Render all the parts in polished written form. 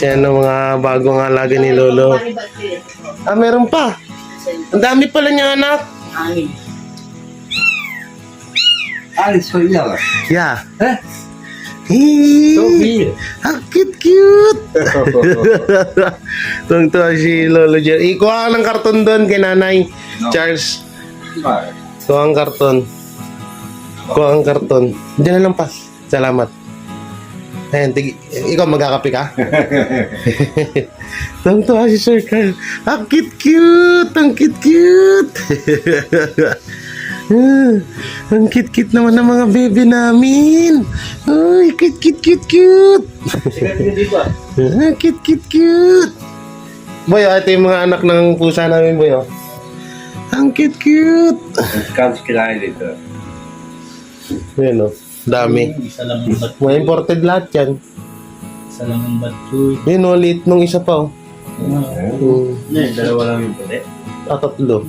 Yan ang mga bagong alaga ni Lolo. Ah, meron pa. Ang dami pala niya, anak. Alice for you. Yeah. Eh? So Hey, weird. ang cute. Tungtuwa si Lolo Jerry. Ikuha ka ng karton doon kay Nanay Charles. Kuha ang karton. Kuha ang karton. Diyan na lang pa. Salamat. Ayan, ikaw magkakape ka? Tungtuwa si Sir Carl. Ang cute. Ang cute. Ang cute naman ng mga baby namin. Uy, cute. Ang cute. Boy, ito yung mga anak ng pusa namin, boy. Oh. Ang cute. Comes kinain dito. Yan, oh. Dami. Isa lang ang bat. Mga imported lahat yan. Isa lang ang batchoy. Yun, oh, liit nung isa pa, oh. Dalawa lang yung puti. Tatlo.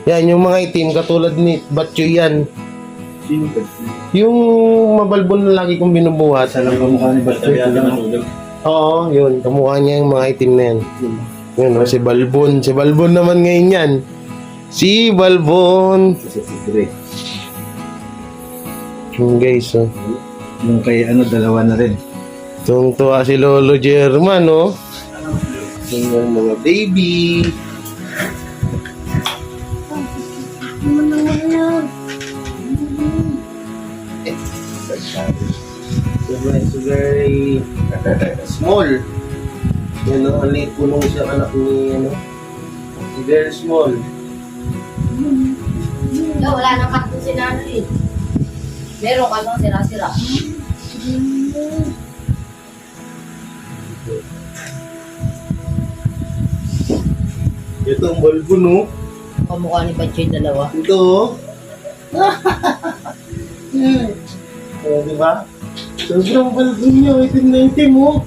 Yan, yung mga itim, katulad ni Batchoy yan. Sino ba? Yung mabalbon na lagi kong binubuhat. Isa lang kamukha ni batchoy. Oo, yun. Kamukha niya yung mga itim na yan. Yun, oh, si Balbon. Si Balbon naman ngayon yan. Si Balbon. Yung guys, oh. Yung kay dalawa na rin. Tungtuwa si Lolo German, oh. Yung mga baby. So very small. Yan ang liit po nung isang anak ni, very small. Wala nang kanto si nanay. Meron ka nang sira-sira. Ito ang balbo, no? Kamukha ni Batchoy dalawa. Ito, oh. Diba? Sobrang balbo niya. Itim na itim, oh.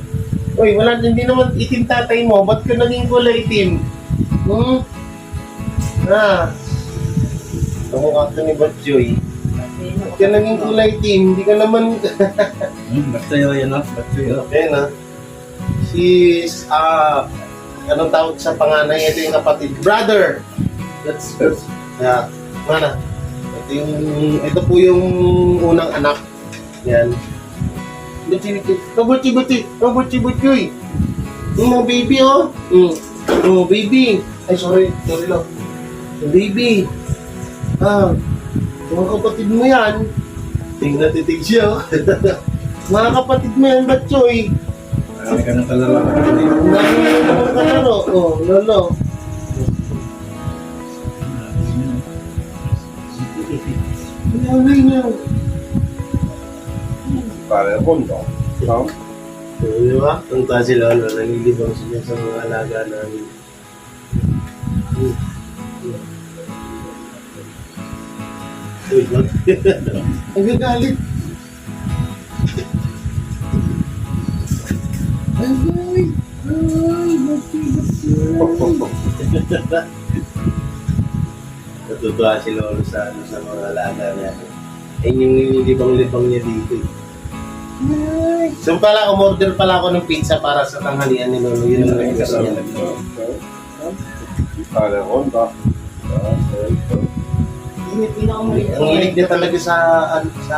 Uy, hindi naman itim tatay mo. Ba't ka naging kulay itim? Kamukha ka ni Batchoy. Ba't ka naging kulay itim? Hindi ka naman... Batchoy yan o. Batchoy o. Ayan, ah. Anong tawag sa panganay? Ito yung kapatid. Brother! That's good. Yeah. Mana? Ito po yung unang anak. Yan. Kabuti. Yung mga baby, oh. Oh, baby. Ay, sorry lang. Yung baby. Mga kapatid mo yan. Tingnan titig siya, oh. Mga kapatid mo yan, Batchoy. Marami ka ng kalaro. Ang dami na yung mga kalaro. Oh, lolo. Ngaw. Para kondo. No? Di ba? Ang taas si lolo, nalilibang siya sa mga alaga namin. Wait lang. Nagagalit. Natutuwa si Lolo sa mga alaga niya. Ayun yung nililibang-libang niya dito. So pala, umorder pala ako ng pizza para sa tanghalian ni Lolo. Yun ang request niya. Para kondo. Yung pinakamaliit. Ang hilig niya talaga sa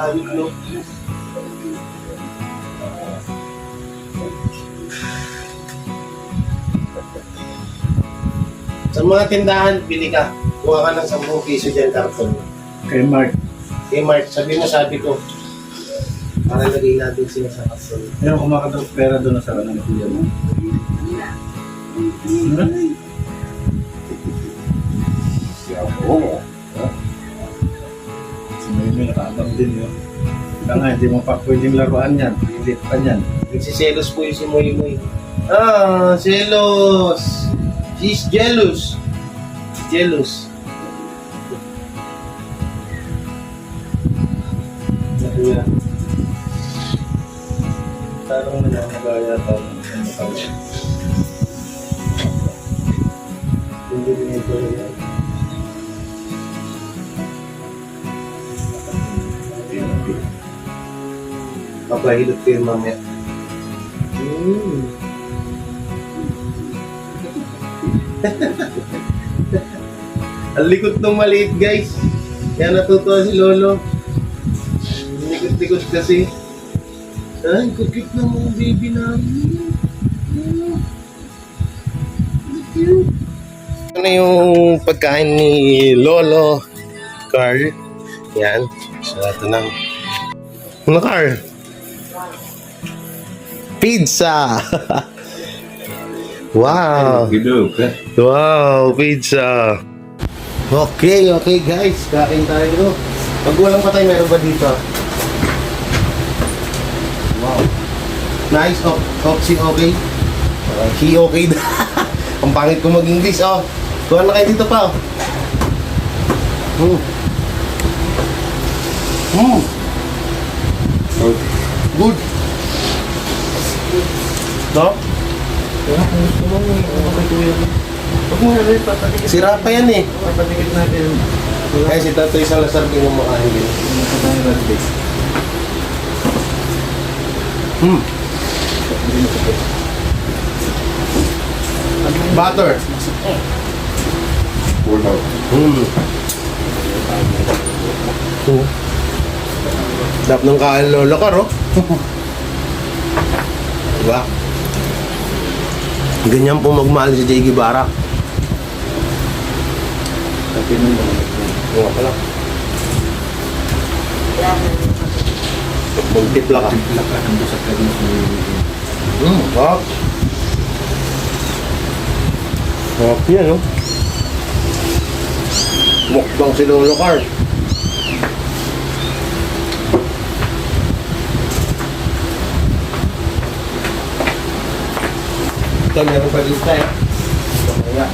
halo. Sa mga tindahan, pili ka. Kuha ka ng 10 piso dyan karton. Kay Mark. Kay Mark, sabi ko. Para lagay natin sila sa karton. Ayun, kumakatog pera doon sa kanan ng kuya mo. Siya ko. Si Mimi nakaabang din yun. Kaya nga, hindi mo pa pwedeng laruan yan. Pilit pa yan. Nagsiselos po yung si Moy Moy. Ah, selos! She's jealous. Jealous. Kuya. Tarong nananagaya tayo ng kanya. Hindi ito yan. Papahilot ko yung mamaya. Ang likot ng maliit, guys. Kaya natutuwa si Lolo. Likot-likot kasi. Ay, kukit na mga baby namin. Ano yung pagkain ni Lolo Carl? Yan. So, ito na. Ano, Carl? Pizza! Wow! Gidog. Wow, pizza! Okay guys, kain tayo. Pag walang patay, meron ba dito? Wow. Nice, Oxy okay. He okay na. Ang pangit ko mag-English, oh. Kuha na kayo dito pa, oh. Good. No? Kaya kung gusto mo, makakatuya mo. Huwag mo na rin papatikit. Sira pa yan eh. Papatikit natin. Kaya si Tatoy Salazar pinumakain din. Butter. Kondo. Dap ng kain Lolo Car, oh. Diba? Ganyan po magmahal si J. Guevara. Tapi nung mga Nga pala. Multipla ka. lakaan mo sa kanya sa Hop. Hop yan, no? Mukbang si Lolo Car. Ito, meron pa dito tayo. Kaya,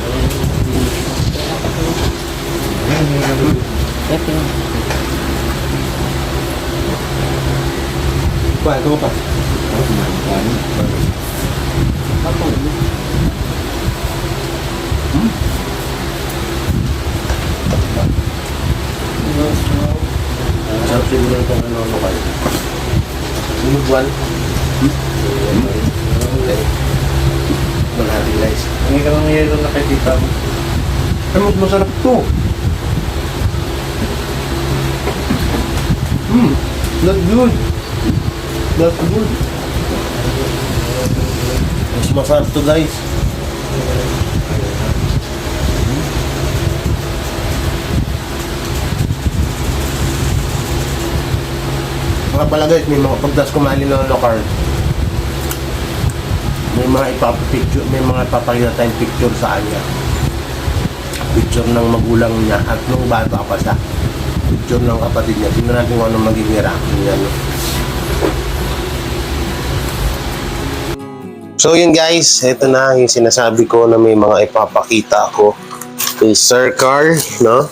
ito pa. Sarap siguro itong ano lokal. Buwan. Malaki guys. Ang ikaw ang yelo na kay tita mo. Ay, masarap to. That's good. That's good. Mas masarap to guys. Mga pala guys, may mga pagdas kumain ng lokal. may mga ipapapicture, may mga papakita tayong picture sa kanya. Picture ng magulang niya at nung bata pa siya. Picture ng kapatid niya. Tingnan natin kung anong magiging reaction niya. No? So yun guys, ito na yung sinasabi ko na may mga ipapakita ako kay Sir Carl, no?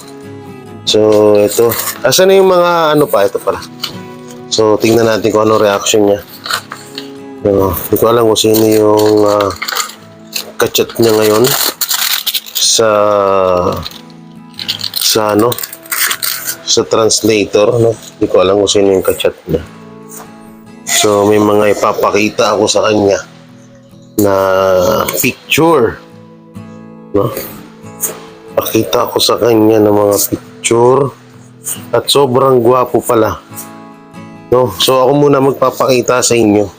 So ito, asan na yung mga ano pa, ito pala. So tingnan natin kung ano reaction niya. No, hindi ko alam kung sino yung kachat niya ngayon sa ano, sa translator, no? Hindi ko alam kung sino yung kachat niya. So may mga ipapakita ako sa kanya na picture, no? Pakita ko sa kanya ng mga picture at sobrang gwapo pala, no? So ako muna magpapakita sa inyo.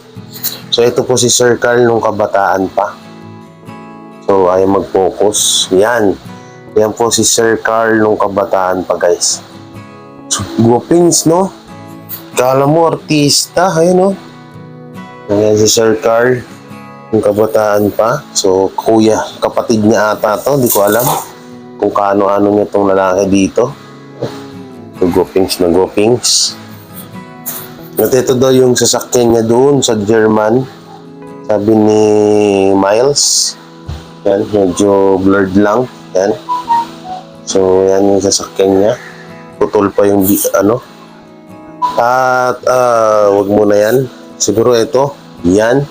So ito po si Sir Carl nung kabataan pa. So ayaw mag-focus. Yan po si Sir Carl nung kabataan pa, guys. So, gwapings, no? Kala mo artista, ayun, no? Yan si Sir Carl yung kabataan pa. So, kuya, kapatid niya ata to. Hindi ko alam kung kaano-ano niya itong lalaki dito. So, gopings na gopings. At ito daw yung sasakyan niya doon sa German. Sabi ni Miles. Yan, medyo blurred lang. Yan. So, yan yung sasakyan niya. Putol pa yung ano. At, wag muna yan. Siguro ito. Yan.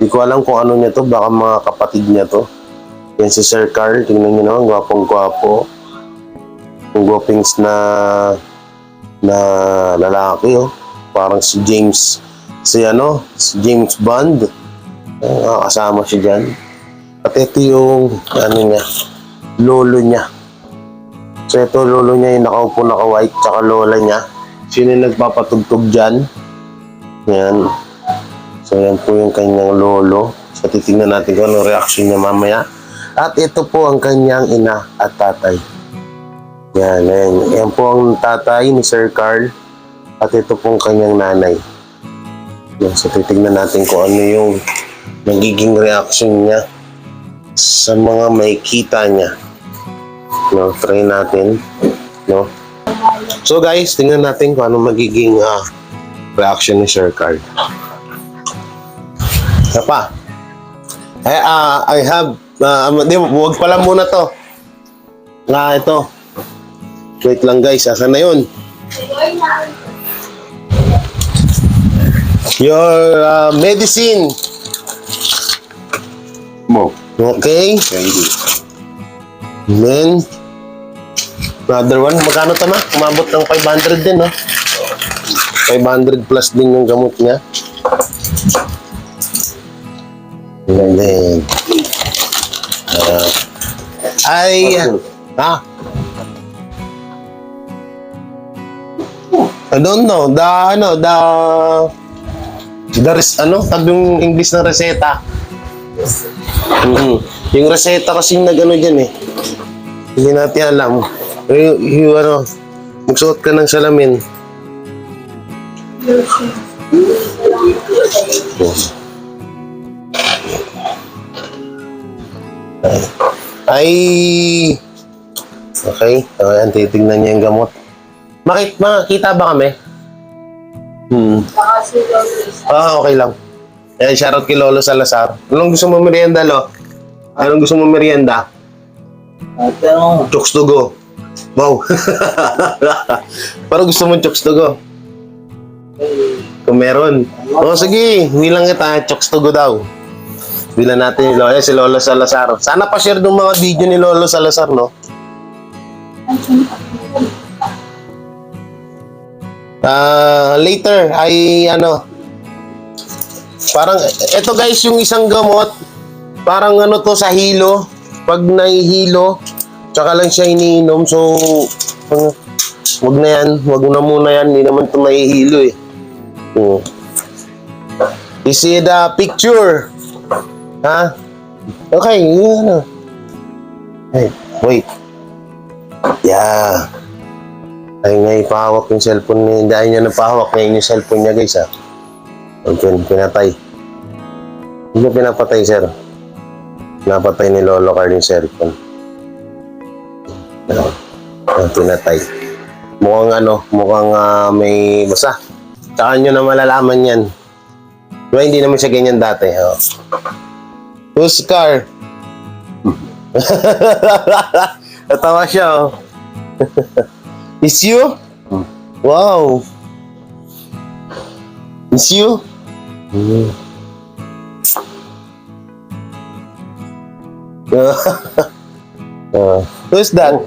Hindi ko alam kung ano niya to, baka mga kapatid niya to. Yan si Sir Carl, tingnan niyo naman, gwapong-gwapo. Yung gwapings na lalaki, oh. Parang si James Bond. Kasama siya dyan. At ito yung, ano niya, lolo niya. So ito, lolo niya yung nakaupo, naka-white, tsaka lola niya. Sino yung nagpapatugtog dyan? Yan. So yan po yung kanyang lolo. So titingnan natin kung anong reaction niya mamaya. At ito po ang kanyang ina at tatay. Yan, yan. Yan po ang tatay ni Sir Carl. At ito po ang kanyang nanay. Yan. So titingnan natin kung ano yung magiging reaction niya sa mga makikita niya. No, try natin. No? So guys, tingnan natin kung ano magiging reaction ni Sir Carl. Pa. I have wag pala muna to. Ito. Wait lang guys, asan na 'yun? Your medicine. Mo. Okay. Thank you. Then another one, magkano tama? Umabot ng 500 din, no? 500 plus din yung gamot niya. And then, I don't know, sabi yung English na reseta. Yung reseta kasi yung nag-ano dyan eh. Hindi natin alam. Magsuot ka ng salamin. Okay. Ayan, titignan niya yung gamot. Makita ba kami? Okay lang. Ayan, shoutout kay Lolo Salazar. Anong gusto mo merienda, Lo? Anong gusto mo merienda? Chokes to go. Wow. Parang gusto mo chokes to go. Kung meron. Sige. Bilang kita, chokes to go daw. Bilang natin si Lolo Salazar. Sana pa-share ng mga video ni Lolo Salazar, no? Later, parang, eto guys, yung isang gamot, parang to sa hilo. Pag nahihilo, tsaka lang siya iniinom. So, wag na yan. Wag na muna yan. Hindi naman ito nahihilo eh. You see the picture? Ha? Okay, yun Hey, wait. Yeah. Ay nga ipahawak yung cellphone niya. Dahil niya napahawak ngayon yung cellphone niya, guys, ha. Pinatay. Hindi pinapatay, sir. Pinapatay ni Lolo Carl yung cellphone. Pinatay. Mukhang may basta. Tsaka nyo na malalaman yan. Diba hindi naman siya ganyan dati. Oh. Whose car? Natawa siya, oh. It's you? Wow. It's you? Who's that?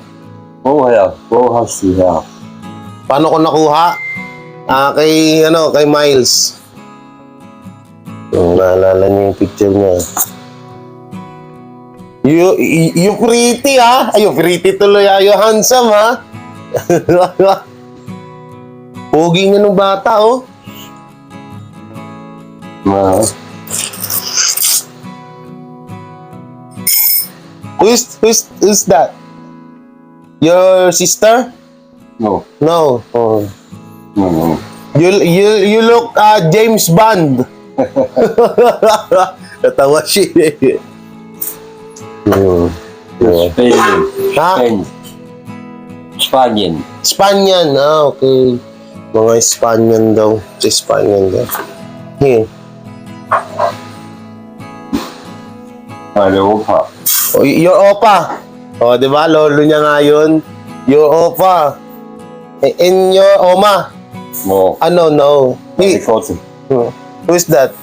Paano ko nakuha? Kay Miles. Naalala niyo yung picture niya. You pretty, ha? Ay, you pretty tuloy, ha? You handsome, ha? Pogi niya nung bata, oh. Who's that? Your sister? No. No. Oh. No. You look James Bond. Natawa siya. Spanian. Ha? Spanian. Spanian. Okay. Mga Spanian daw. Spanian daw. Here. Ano pa? Oh, your opa. Oh, di ba? Lolo niya nga yun. Your opa. And your oma. No. No. Hey, Because who is that?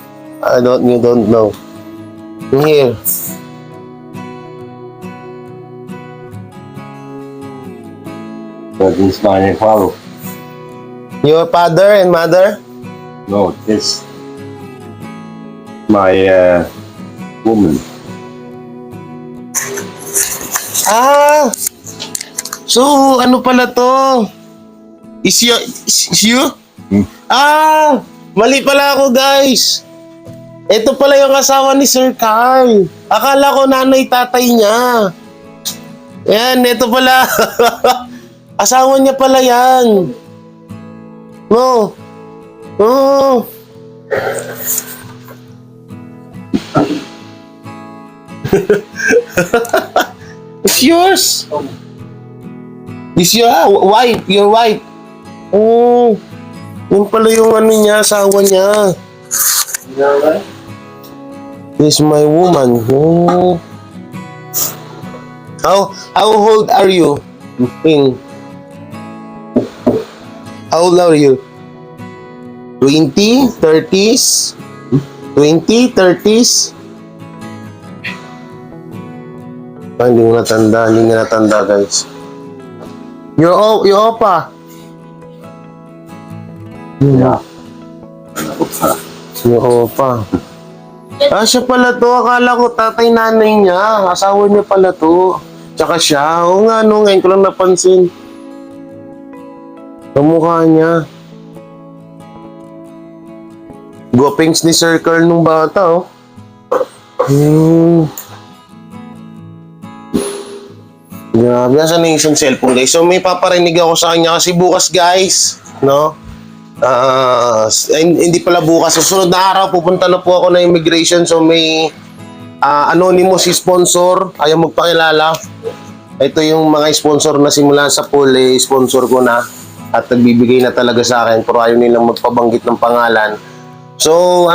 You don't know. Here. that is my father. Your father and mother? No, this my woman. So, ano pala to? Is you? Mali pala ako, guys. Ito pala yung asawa ni Sir Carl. Akala ko nanay tatay niya. Yan, ito pala. Asawa niya pala yan. No. Oh. It's yours. It's your wife. Your wife. Oh. Yun pala yung niya, asawa niya. This is my woman. Oh. How old are you? How old are you? 20? 30s? 20? 30s? Hindi nga natanda, guys. Your opa. Yeah. Your opa. Siya pala to. Akala ko tatay nanay niya. Asawa niya pala to. Tsaka siya. Oo nga, ngayon ko lang napansin. Kamukha niya. Gwapings ni Sir Carl nung bata, oh. Grabe, nasa na yung cellphone, guys. So, may paparinig ako sa kanya kasi bukas, guys, no? Hindi pala bukas. Susunod na araw, pupunta na po ako na immigration. So, may anonymous sponsor. Ayaw magpakilala. Ito yung mga sponsor na simula sa pool, sponsor ko na. At nagbibigay na talaga sa akin. Pero ayaw nilang magpabanggit ng pangalan. So,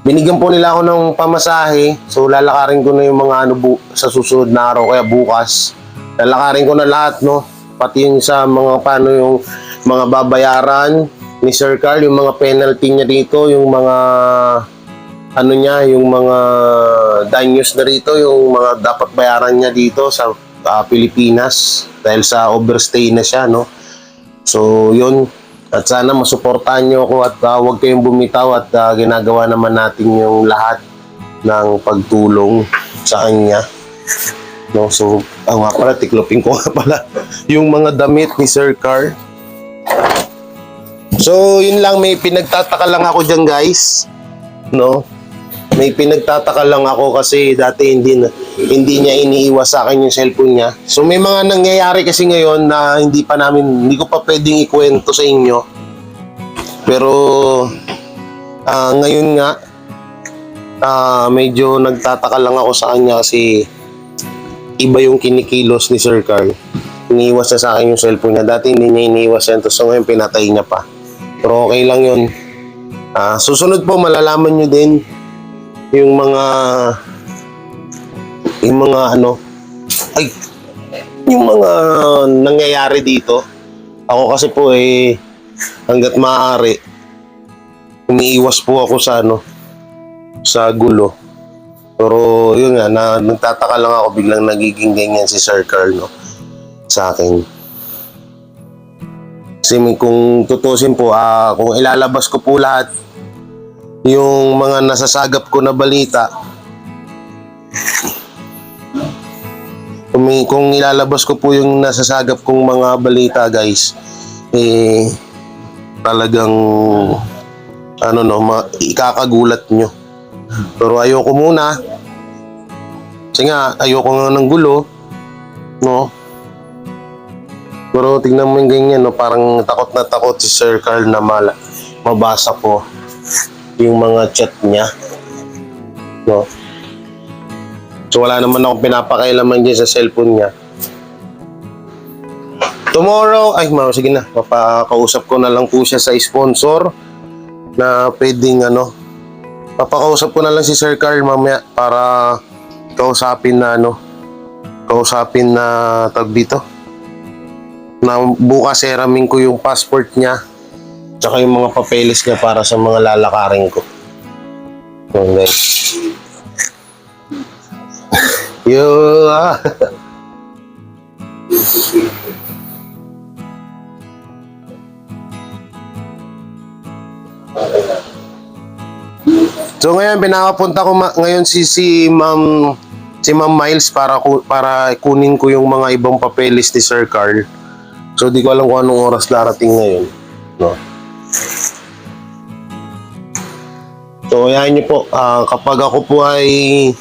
binigyan po nila ako ng pamasahe. So, lalakarin ko na yung mga sa susunod na araw. Kaya bukas, lalakarin ko na lahat, no? Pati yung sa mga paano yung mga babayaran ni Sir Carl, yung mga penalty niya dito, yung mga yung mga danyos na rito, yung mga dapat bayaran niya dito sa Pilipinas dahil sa overstay na siya, no? So, yun. At sana masuportahan niyo ako at huwag kayong bumitaw at ginagawa naman natin yung lahat ng pagtulong sa kanya. No, so, nga pala, tiklopin ko nga pala yung mga damit ni Sir Carl. So, yun lang, may pinagtataka lang ako dyan, guys. No? May pinagtataka lang ako kasi dati hindi niya iniiwas sa akin yung cellphone niya. So, may mga nangyayari kasi ngayon na hindi ko pa pwedeng ikwento sa inyo. Pero, Ngayon nga, medyo nagtataka lang ako sa kanya kasi iba yung kinikilos ni Sir Carl. Iniiwas niya sa akin yung cellphone niya. Dati hindi niya iniiwas yan. Tapos ngayon pinatay niya pa. Pero okay lang yun. Susunod po malalaman nyo din yung mga yung mga nangyayari dito. Ako kasi po hanggat maaari umiiwas po ako sa gulo. Pero yun nga, nagtataka lang ako biglang nagiging ganyan si Sir Carl sa akin. Kasi kung tutusin po, kung ilalabas ko po lahat yung mga nasasagap ko na balita, kung ilalabas ko po yung nasasagap kong mga balita, guys, talagang ikakagulat nyo. Pero ayoko muna. Kasi nga, ayoko nga ng gulo. No? Pero tingnan mo yung ganyan, parang takot na takot si Sir Carl na mabasa ko yung mga chat niya. No? So wala naman akong pinapakailaman dyan sa cellphone niya. Tomorrow, sige na, papakausap ko na lang po siya sa sponsor na pwedeng papakausap ko na lang si Sir Carl mamaya para kausapin na tawag dito. Na bukas ramin ko yung passport niya tsaka yung mga papeles niya para sa mga lalakarin ko. Okay. So ngayon pinakapunta ko ngayon si Ma'am Miles para kunin ko yung mga ibang papeles ni Sir Carl. So di ko alam kung anong oras darating ngayon, no. So ayan niyo po, kapag ako po ay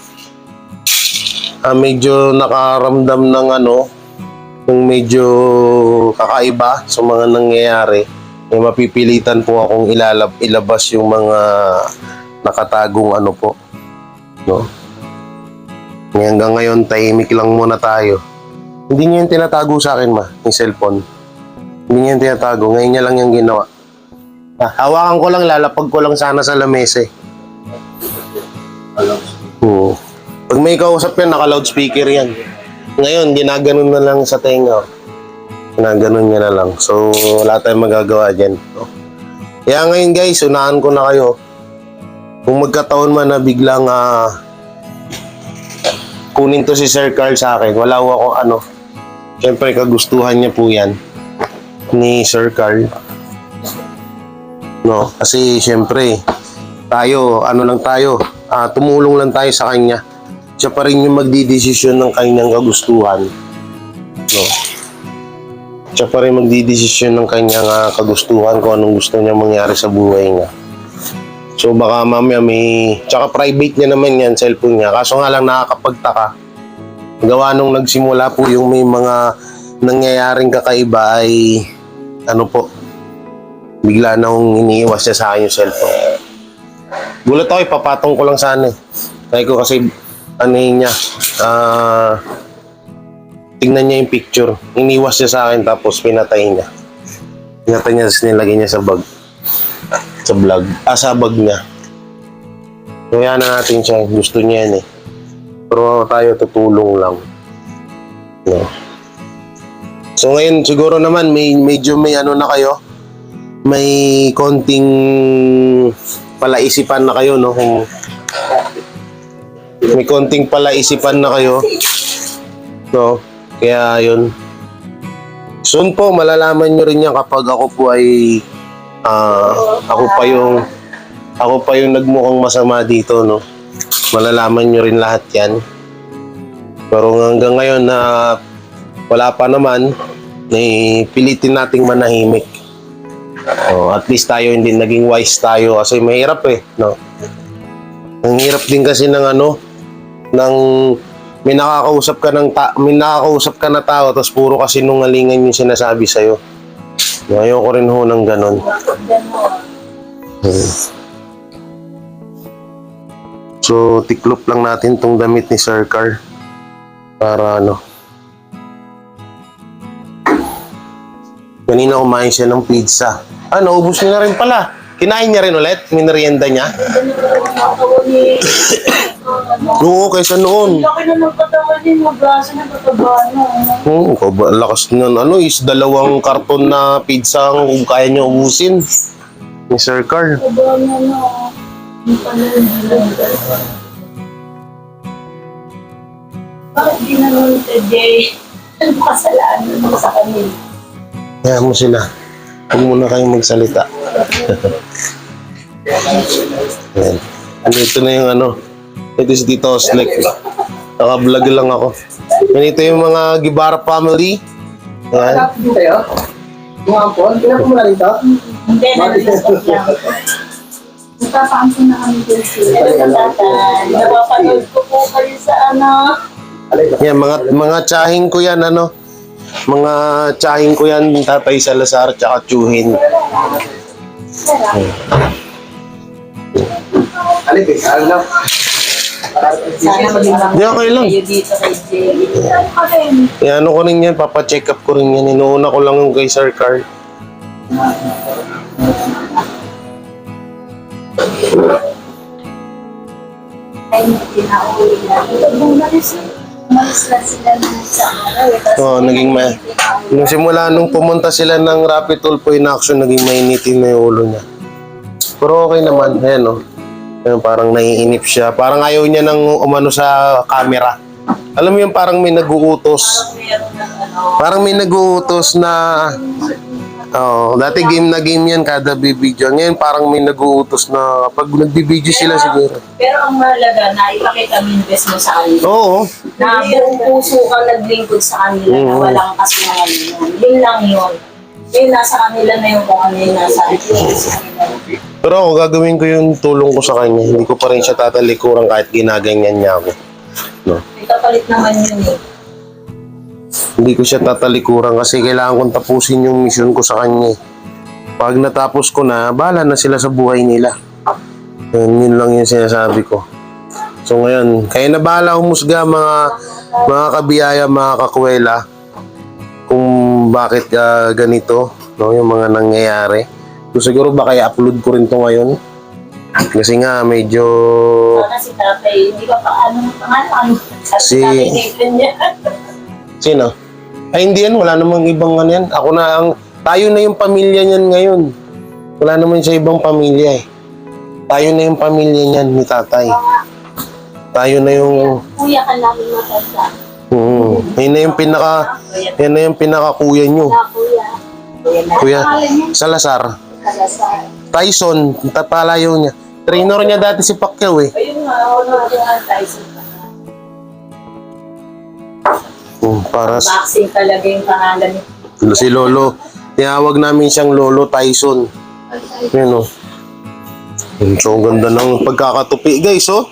medyo nakaramdam ng kung medyo kakaiba sa mga nangyayari, mapipilitan po akong ilabas yung mga nakatagong po, no. Hanggang ngayon tahimik lang muna tayo. Hindi niya yung tinatago sa akin, yung cellphone. Hindi niya yung tinatago, ngayon niya lang yung ginawa. Hawakan ko lang, lalapag ko lang sana sa lamesa. Pag may kausap yan, naka-loudspeaker yan. Ngayon, ginaganon na lang sa tenga. Ginaganon niya na lang. So, wala tayong magagawa dyan. No? Kaya ngayon guys, unahan ko na kayo. Kung magkataon man na biglang kunin to si Sir Carl sa akin, wala ko siyempre kagustuhan niya po yan ni Sir Carl. No? Kasi siyempre, tayo, tumulong lang tayo sa kanya. Siya pa rin yung magdidesisyon ng kanyang kagustuhan. No. Siya pa rin magdidesisyon ng kanyang kagustuhan kung anong gusto niya mangyari sa buhay niya. So baka mamaya tsaka private niya naman yan, cellphone niya. Kaso nga lang nakakapagtaka. Gawa nung nagsimula po yung may mga nangyayaring kakaiba ay bigla nang iniiwas niya sa akin yung cellphone. Gulat ako, ipapatong ko lang sana. Kaya ko kasi niya, tingnan niya yung picture. Iniwas niya sa akin tapos pinatay niya. Pinatay niya tapos nilagay niya sa bag. Sa bag niya. So yan na natin siya. Gusto niya yan Pero tayo tutulong lang. No. So ngayon siguro naman medyo may na kayo. May konting palaisipan na kayo, no? May konting palaisipan na kayo, no? Kaya yun. Soon po malalaman nyo rin yan kapag ako po ay ako pa yung nagmukhang masama dito, no? Malalaman nyo rin lahat yan. Pero hanggang ngayon na wala pa naman, pilitin nating manahimik. At least tayo hindi naging wise tayo kasi mahirap no? Ang hirap din kasi ng may nakakausap ka na tao tapos puro kasi nungalingan yung sinasabi sa'yo. Ayoko rin ng ganon. So, tiklop lang natin tong damit ni Sir Carl. Para ano. Kanina kumain siya ng pizza. Ah, naubos niya na rin pala. Kinain niya rin ulit? Minerienda niya? Oo, kaysa noon. Laki na ng katawan din, mag-asa na pataba na. Lakas nun. Ano is dalawang karton na pizza ang kaya niya ubusin ni Sir Carl. Pataba na na. Bakit di na nun, Jay? Ano kasalanan mo sa kanila? Kaya mo sila. Huwag muna kayong magsalita. Ayan. Ito na yung ano. Ito si Tito Oslek. Naka-vlog lang ako. Ganito yung mga Gibara family. Ayan. Hindi kayo? Mga po? Kailan po muna rito? Hindi, nag-stop lang. Nagpapaampo na kami din sila. Napapanood ko po kayo sa ano. Yan, mga tsahing ko yan, ano. Mga tsahing ko yan, Tatay Salazar, tsaka Chuhin. Alipin, ano? Sana maging Hindi, okay lang. kayo dito kay Jay. Ano ko rin yan, papacheck up ko rin yan. Inuuna ko lang yung kay Sir Carl. Ay, pinauwi na. Umalis na sila nung sa araw. Oo, naging nung simula nung pumunta sila ng Rapid Tulpo in action, naging mainitin na yung ulo niya. Pero okay naman, ayan o. Ayan, parang naiinip siya. Parang ayaw niya nang umano sa camera. Alam mo yung parang may nag-uutos. Meron ng ano. Parang may nag-uutos na... dati game na game yan kada bibidyo. Ngayon parang may nag-uutos na kapag nagbibideo sila siguro. Pero ang mahalaga na ipakita mo yung best mo sa kanila. Oo. Na buong puso kang naglingkod sa kanila na walang kasinungalingan. Yun lang yun. Yun nasa kanila na yung kung ano yung nasa kanila. Pero ako gagawin ko yung tulong ko sa kanya. Hindi ko pa rin siya tatalikuran kahit ginaganyan niya ako. No. May kapalit naman yun eh. Hindi ko siya tatalikuran kasi kailangan kong tapusin yung mission ko sa kanya. Pag natapos ko na, bahala na sila sa buhay nila. Yun lang yung sinasabi ko. So ngayon, kaya na bahala humusga mga kabiyaya, mga kakwela, kung bakit ganito, no, yung mga nangyayari. So siguro baka i-upload ko rin to ngayon. Kasi nga medyo... Sana si tatay, hindi pa ano. Si- Tatay Nathan niya. Sino? Ay hindi yan, wala namang ibang ano yan. Ako na tayo na yung pamilya niyan ngayon. Wala naman siya ibang pamilya eh. Tayo na yung pamilya niyan ni tatay. Tayo na yung... Kuya ka namin matanda. Yan na yung pinaka kuya nyo. Kuya. Kuya Salazar. Kalasar. Tyson, tatalayo niya. Trainer niya dati si Pacquiao eh. Ayun nga, ako na Tyson. Para Boxing talaga yung pangalan niya. si Lolo. Tinawag namin siyang Lolo Tyson. Yan o. So, ang ganda ng pagkakatupi guys oh.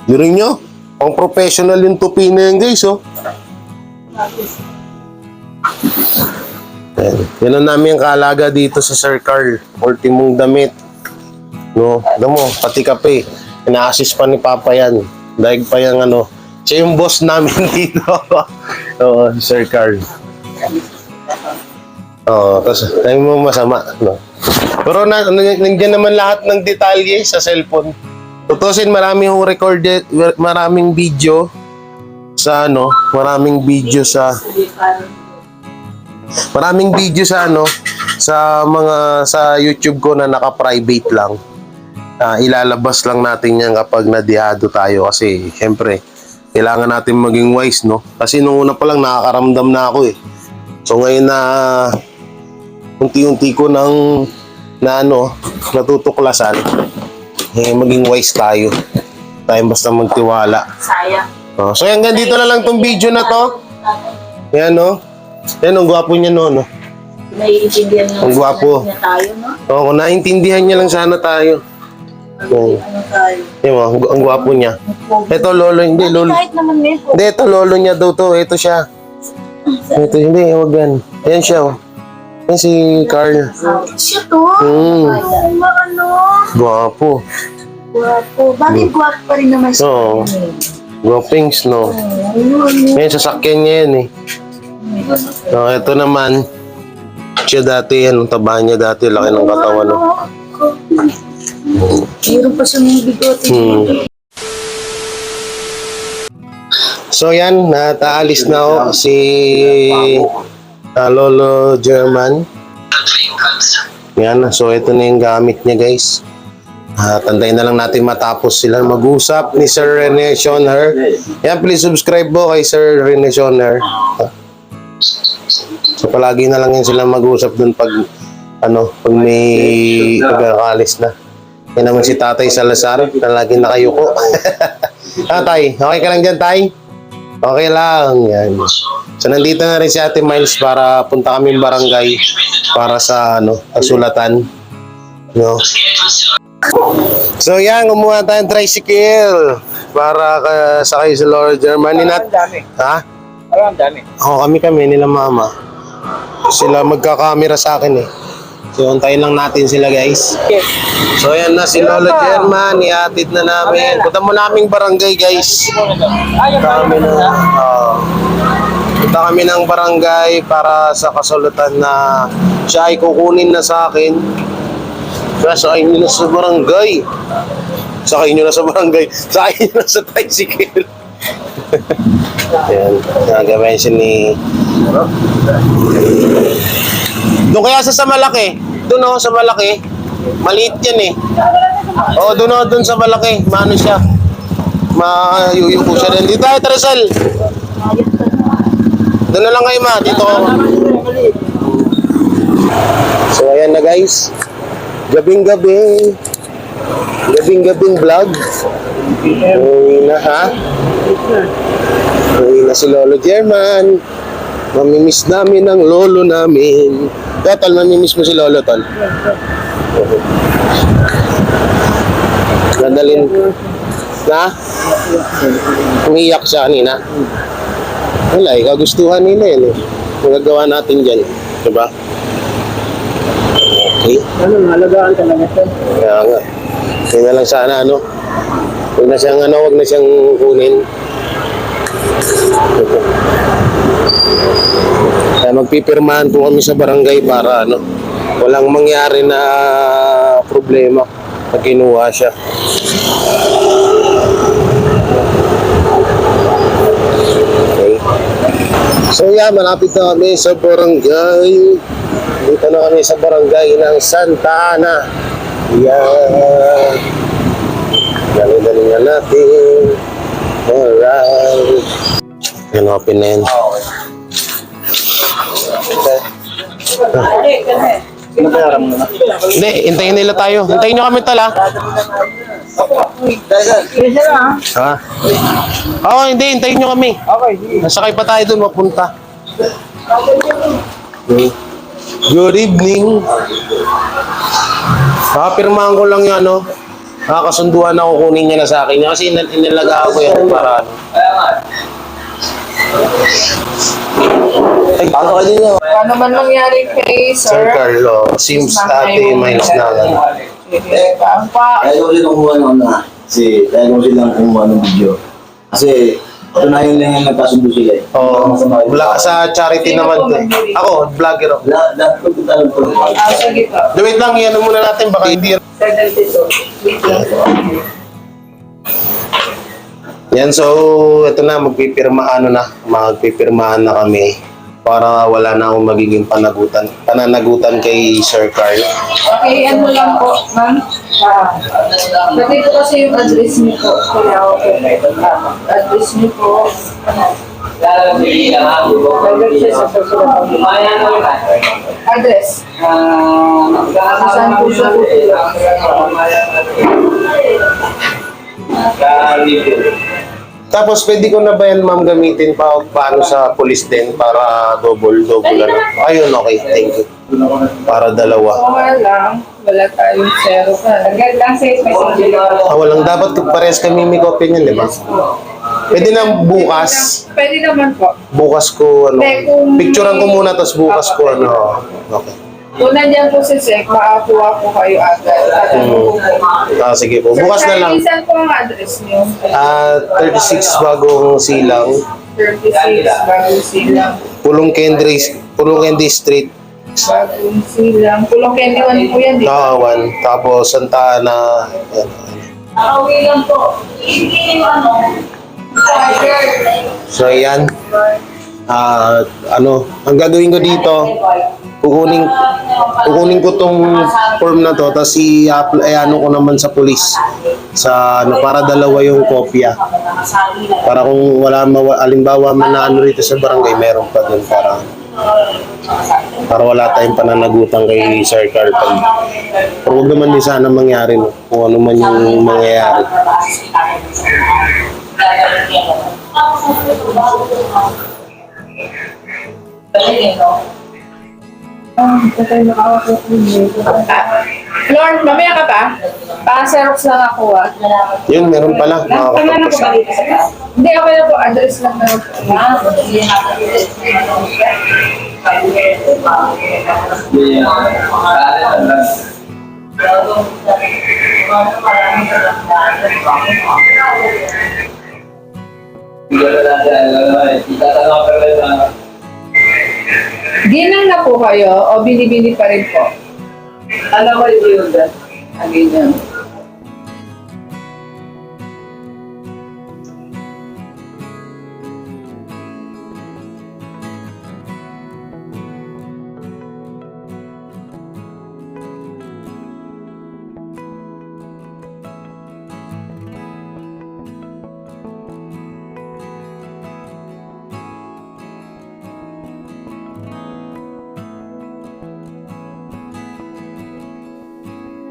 Dirin nyo. Pang professional yung tupi na yan guys oh. Yan ang namin ang kaalaga dito sa Sir Carl. Ultimong damit. No, alam mo, pati kape. Ina-assist pa ni Papa yan. Dahil pa yung ano, siya yung boss namin dito. Oo, si Sir Carl. Oo, tapos tayo mo masama. No? Pero nandiyan naman lahat ng detalye sa cellphone. Tutusin, maraming recorded, maraming video sa ano, maraming video sa ano sa mga sa YouTube ko na naka-private lang. Ilalabas lang natin yan kapag nadihado tayo kasi syempre kailangan natin maging wise, no? Kasi nung una pa lang nakakaramdam na ako eh. So ngayon na unti-unti ko nang natutuklasan, maging wise tayo. Tayo basta magtiwala. Sayang. So hanggang dito na lang tong video na to. Yan no. Yan ang gwapo niya no. Naiintindihan niya Ang gwapo. niya tayo, no? Oo, kung naintindihan niya lang sana tayo. Oo. Ano tayo? Yan mo, ang gwapo niya. Ito lolo, hindi lolo. Kahit naman may po. Hindi, ito lolo niya daw to. Ito siya. Ito, hindi, huwag yan. Ayan siya oh. Yan si Carl. Siya to? Hmm. Ano? Gwapo. Guwapo. Bakit guwapo pa rin naman siya? Oo. Guwapings, no? Ngayon, sasakyan niya yan eh. So, ito naman. Siya dati yan. Ang taba niya dati. Laki ng katawan. No? Meron pa siyang bigote. So yan, nataalis na ako si Lolo German. Yan, so ito na yung gamit niya guys. Tantayin na lang natin matapos sila mag-usap ni Sir Rene Schoner. Yan, please subscribe po kay Sir Rene Schoner. So palagi na lang yan sila mag-usap dun pag pag may pagkakalis na. Yan naman si Tatay Salazar na lagi nakayuko. Tay, okay ka lang dyan, Tay? Okay lang, yan. So nandito na rin si Ate Miles para punta kami barangay para sa kasulatan. No? So yan, kumuha tayong tricycle para sakay sa Lord Germany nat. Ha? Ang dami. Oo, kami nila mama. Sila magkakamera sa akin eh. So antayin lang natin sila guys. So yan na si Lolo German, ihatid na namin. Punta mo naming barangay guys. Punta kami ng barangay para sa kasulatan na siya ay kukunin na sa akin. Sakay nyo na sa barangay. Sakay nyo na sa barangay. Sakay nyo na sa tricycle. Yan, nagawin siya ni... Doon kaya sa malaki. Doon sa malaki. Maliit yan eh. Oo, doon sa malaki. Maano siya. Mayuyuko siya din. Dito tayo, Teresel. Doon na lang kayo ma. Dito. So ayan na guys. Gabing-gabi. Gabing-gabing vlog. Uwi na ha. Uwi na si Lolo German. Mamimiss namin ang lolo namin. Tol, mamimiss mo si Lolo, Tol. Nadalin. Na? Umiyak siya kanina. Wala, kagustuhan nila yun. Magagawa natin dyan. Diba? Okay. Halagaan ka lang ito. Kaya nga. Kaya na lang sana, Huwag na siyang kunin. Kaya magpipirmahan po kami sa barangay para walang mangyari na problema pag kinuha siya. Okay. So yeah, malapit na kami sa barangay. Dito na kami sa barangay ng Santa Ana. Yeah. Dali-dali na natin. Alright. Yan, open na yan. Pinabayaran mo na. Hindi, hintayin nila tayo. Hintayin nyo kami tala. Ha? Oo, hindi, hintayin nyo kami. Okay. Nasakay pa tayo doon, mapunta. Good evening. Kakapirmahan ko lang yan, Nakakasunduan ako, kunin niya na sa akin. Kasi inalagaan ko yan para Ay, paano ka din Paano man mangyari kay Sir Sir? Carlo, Sims Ate Miles na lang. Kaya ko silang kumuha ng kumuha ng video. Kasi tunayan lang yung nagkasundo sila eh. Oo, wala sa charity naman to. Ako, vlogger ako. Lahat ko lang po. Sige po. Wait lang, yan muna natin, baka hindi. Wait lang po. Yan, so ito na, magpipirmahan na kami para wala na akong magiging pananagutan kay Sir Carl. Okay, ano lang po, ma'am? Dati po kasi yung address niyo po. Kaya okay. Address niyo po. Lagay siya sa susunod. Address. Saan po siya po Tapos pwede ko na ba yan ma'am gamitin paano sa police din para double Ayun, okay, thank you. Para dalawa. Wala tayong zero ka. Agad lang sa Walang dapat parehas kami may copy niyan, di ba? Pwede na bukas. Pwede naman po. Bukas ko Hindi, kung picturean ko muna tapos bukas ko Okay. Kung nandiyan po si Sek, makakuha po kayo agad. Tatanong po po. Sige po. Bukas na lang. Saan po ang address niyo? 36 Bagong Silang, 36, Bagong Silang. Pulong Candy Street, Bagong Silang. Pulong Candy 1 po yan, di ba? Nakawan. Tapos Santa Ana. Yan. Nakauwi lang po. Hindi yung So yan. Ang gagawin ko dito, kukunin ko tong form na to, tapos ano ko naman sa police sa para dalawa yung kopya, para kung alimbawa man na ano rito sa barangay, meron pa dun para wala tayong pananagutan kay Sir Carl. Pero huwag naman din sana mangyari, no? Kung ano man yung mangyayari. Lord, mamaya ka pa? Pa-Xerox lang ako Yun, meron pala. Pangalan ko ba dito sa taas? Hindi, okay na po. Address lang na po. Ginang na po kayo o binibili pa rin po? Ano ba yung yun? Ganyan.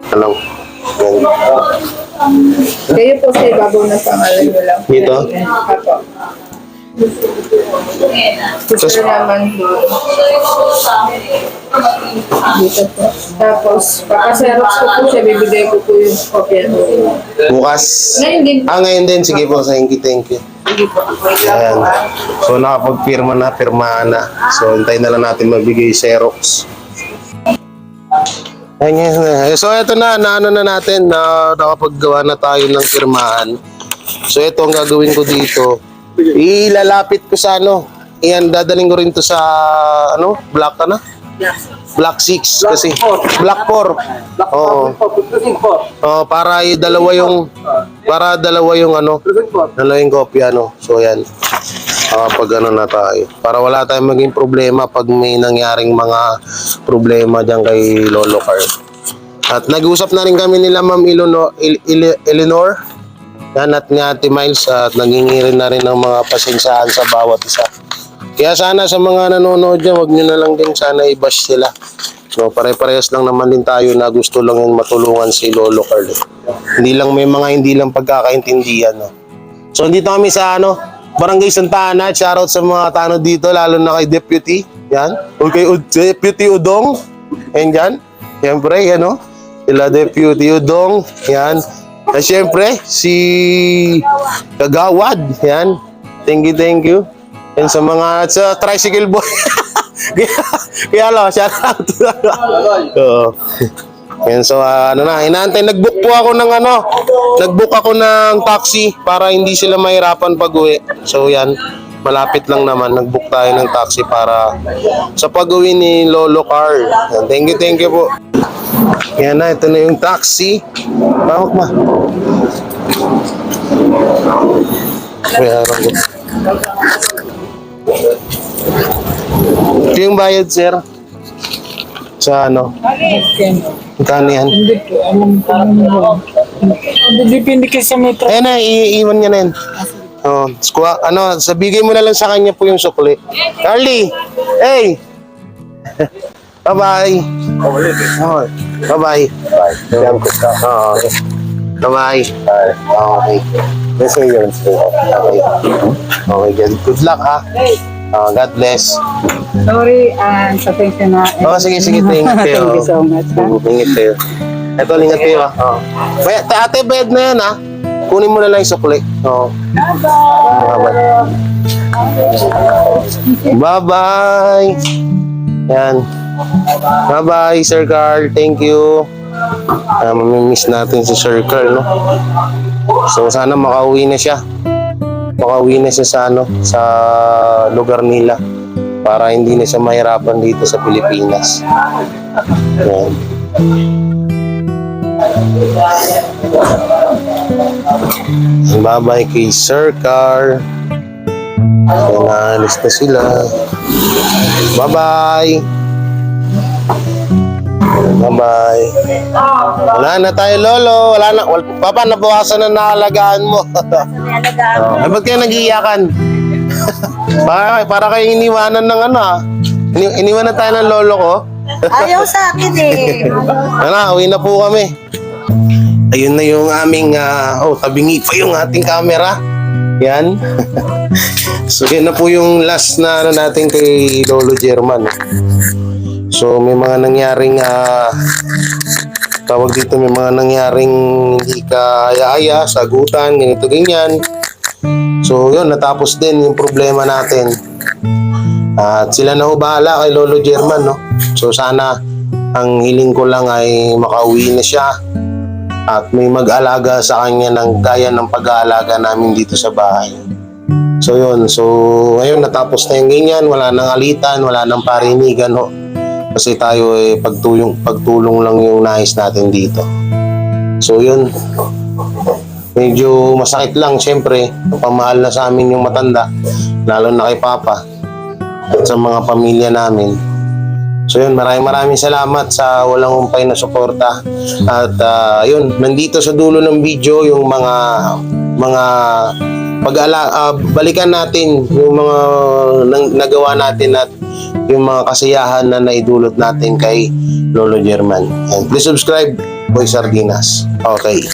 Alam. Kayo po sa ibabaw ng pangalan nyo lang. Dito? Apo. Gusto naman po. Dito po. Tapos, pagka-Xerox ko po siya, bibigay ko po yung kopya. Bukas. Ngayon din. Ngayon din. Sige po. Thank you. Ayan. So, nakapagpirma na, pirmahan na. So, hintayin na lang natin mabigay Xerox. Ayan. So, ito na natin na nakapaggawa na tayo ng pirmahan. So, ito ang gagawin ko dito. Ilalapit ko sa Iyan, dadaling ko rin to sa Black Black 6 kasi. Black 4. Oo. Para dalawa yung dalawa yung kopya So, yan. Pag na tayo. Para wala tayong maging problema pag may nangyaring mga problema diyan kay Lolo Carl. At nag-usap na rin kami nila Ma'am Eleanor. Yan at nga Ate Miles at nangingirin na rin ng mga pasensyahan sa bawat isa. Kaya sana sa mga nanonood dyan, wag nyo na lang din sana i-bash sila. So pare-parehas lang naman din tayo na gusto lang yung matulungan si Lolo Carl. Hindi lang pagkakaintindihan. So dito kami sa Barangay Santa Ana. Shoutout sa mga tano dito, lalo na kay Deputy. Yan. O kay Deputy Udong. Yan dyan. Siyempre, sila Deputy Udong. Yan. At siyempre, si Kagawad. Yan. Thank you. Yan sa tricycle boy. Kaya shoutout. Yan, so inaantay, nag-book ako ng taxi para hindi sila mahirapan pag-uwi. So yan, malapit lang naman, nag-book tayo ng taxi para sa pag-uwi ni Lolo Carl. Yan, thank you po. Yan na, ito na yung taxi. Bawak ma. Ito yung bayad, sir. Sa Magkano yan? Hindi po, alam ko naman. Depende kayo sa metro. Ayan na, iiwan niya na yan. Sabigay mo na lang sa kanya po yung sukli. Carly! Hey! Bye-bye! Bye-bye! Bye-bye! Okay. Let's say yun. Okay, good luck ha. God bless. Sorry, sa thank you na. Sige, thank you. Thank you so much. Ingat kayo. Ito, ingat kayo ha. Ate, bed na yan ha. Kunin mo na lang yung sukli. Bye-bye. Yan. Bye-bye, Sir Carl. Thank you. Mamimiss natin si Sir Carl, no? So, sana makauwi na siya. Makauwi na siya sa, sa lugar nila para hindi na siya mahirapan dito sa Pilipinas. Yan. Bye-bye kay Sir Carl. So, naalis na sila. Bye-bye. Bye-bye. Wala na tayo, Lolo. Wala na. Papa, nabawasan na nakalagaan mo. Ay, ba't kayo nag-iiyakan? para kayo iniwanan ng iniwanan tayo ng lolo ko. Ayaw sa akin eh. Uwi na po kami. Ayun na yung aming, tabingi pa yung ating camera. Yan. So, yun na po yung last na natin kay Lolo German. So, may mga nangyaring, tawag dito, may mga nangyaring hindi kaaya-aya, sagutan, ganito, ganyan. So, yun, natapos din yung problema natin. At sila na ho bahala kay Lolo German, no? So, sana, ang hiling ko lang ay makauwi na siya at may mag-alaga sa kanya ng gaya ng pag-aalaga namin dito sa bahay. So yun, so ngayon natapos na yung ganyan, wala nang alitan, wala nang parinigan ho. Kasi tayo pagtulong lang yung nais natin dito. So yun, medyo masakit lang syempre, pamahal na sa amin yung matanda, lalo na kay Papa at sa mga pamilya namin. So yun, maraming salamat sa walang humpay na suporta. At yun, nandito sa dulo ng video yung mga balikan natin yung mga nagawa natin at yung mga kasiyahan na naidulot natin kay Lolo German. And please subscribe, Boy Sardinas. Okay.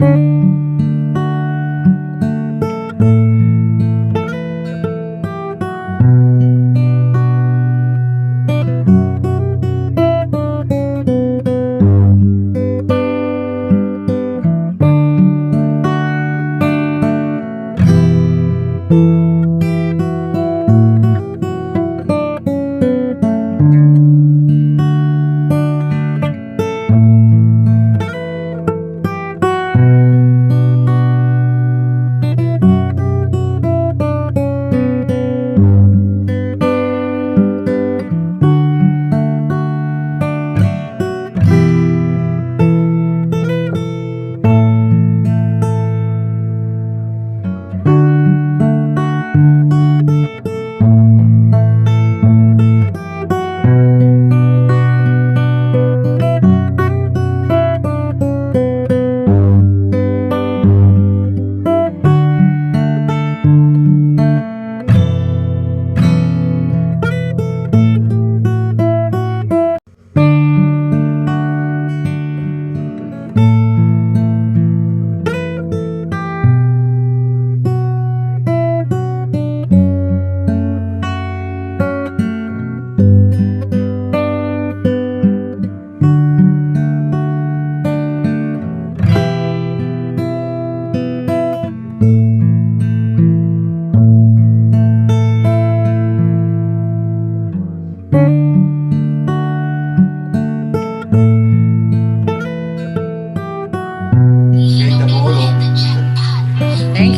Thank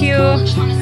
you.